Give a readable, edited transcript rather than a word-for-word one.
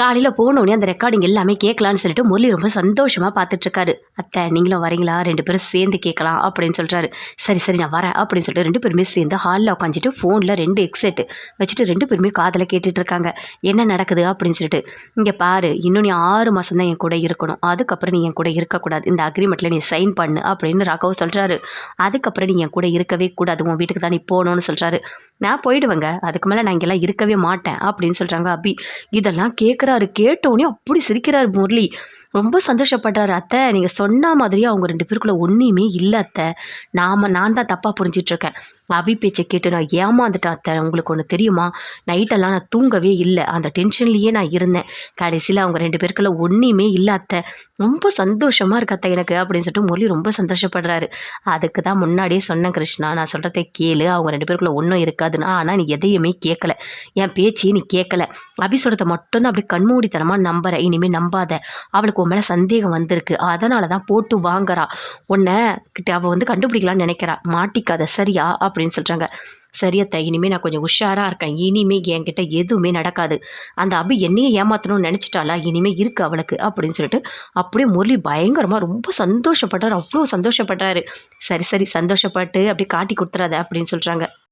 காலையில் போனோடனே அந்த ரெக்கார்டிங் எல்லாமே கேட்கலான்னு சொல்லிட்டு முரளி ரொம்ப சந்தோஷமாக பார்த்துட்ருக்காரு. அத்தை நீங்களும் வரீங்களா, 2 பேரும் சேர்ந்து கேட்கலாம் அப்படின்னு சொல்கிறாரு. சரி சரி நான் வரேன் அப்படின்னு சொல்லிட்டு 2 பேருமே சேர்ந்து ஹாலில் உட்காந்துட்டு ஃபோனில் 2 ஹெட்செட் வச்சுட்டு 2 பேருமே காதில் கேட்டுட்டு இருக்காங்க. என்ன நடக்குது அப்படின்னு சொல்லிட்டு. இங்கே பாரு, இன்னும் நீ 6 மாதம் தான் என் கூட இருக்கணும், அதுக்கப்புறம் நீ என் கூட இருக்கக்கூடாது, இந்த அக்ரிமெண்ட்டில் நீ சைன் பண்ணு அப்படின்னு ராகவ் சொல்கிறாரு. அதுக்கப்புறம் நீ என் கூட இருக்கவே கூடாது, உன் வீட்டுக்கு தான் நீ போகணும்னு சொல்கிறாரு. நான் போயிடுவேங்க, அதுக்கு மேலே நான் இங்கெல்லாம் இருக்கவே மாட்டேன் அப்படின்னு சொல்கிறாங்க அபி. இதெல்லாம் கேட்குறாரு. கேட்டோடனே அப்படி சிரிக்கிறார் முரளி. ரொம்ப சந்தோஷப்பட்டார். அத்தை நீங்கள் சொன்ன மாதிரியே அவங்க 2 பேருக்குள்ளே ஒன்றுமே இல்லை அத்தை, நான் தான் தப்பாக புரிஞ்சிட்ருக்கேன். அபி பேச்சை கேட்டு நான் ஏமாந்துட்டேன் அத்தை. உங்களுக்கு ஒன்று தெரியுமா, நைட்டெல்லாம் நான் தூங்கவே இல்லை, அந்த டென்ஷன்லேயே நான் இருந்தேன். கடைசியில் அவங்க 2 பேருக்குள்ளே ஒன்றுமே இல்லை அத்தை, ரொம்ப சந்தோஷமாக இருக்கு அத்தை எனக்கு அப்படின்னு சொல்லிட்டு முரளி ரொம்ப சந்தோஷப்படுறாரு. அதுக்கு தான் முன்னாடியே சொன்னேன் கிருஷ்ணா, நான் சொல்கிறத கேளு, அவங்க 2 பேருக்குள்ளே ஒன்றும் இருக்காதுன்னா. ஆனால் நீ எதையுமே கேட்கல, என் பேச்சையே நீ கேட்கல. அபி சொல்கிறத மட்டும்தான் அப்படி கண்மூடித்தனமாக நம்புற. இனிமேல் நம்பாத, அவளுக்கு உன் மேலே சந்தேகம் வந்திருக்கு, அதனால தான் போட்டு வாங்குறா. உன்னை கிட்ட அவள் வந்து கண்டுபிடிக்கலான்னு நினைக்கிறா, மாட்டிக்காத சரியா அப்படின்னு சொல்கிறாங்க. சரியத்த, இனிமேல் நான் கொஞ்சம் உஷாராக இருக்கேன், இனிமேல் என்கிட்ட எதுவுமே நடக்காது. அந்த அபி என்னையே ஏமாற்றணும்னு நினச்சிட்டாளா, இனிமேல் இருக்குது அவளுக்கு அப்படின்னு சொல்லிட்டு அப்படியே முரளி பயங்கரமாக ரொம்ப சந்தோஷப்படுறாரு. அவ்வளோ சந்தோஷப்படுறாரு. சரி சரி சந்தோஷப்பட்டு அப்படியே காட்டி கொடுத்துறாத அப்படின்னு சொல்கிறாங்க.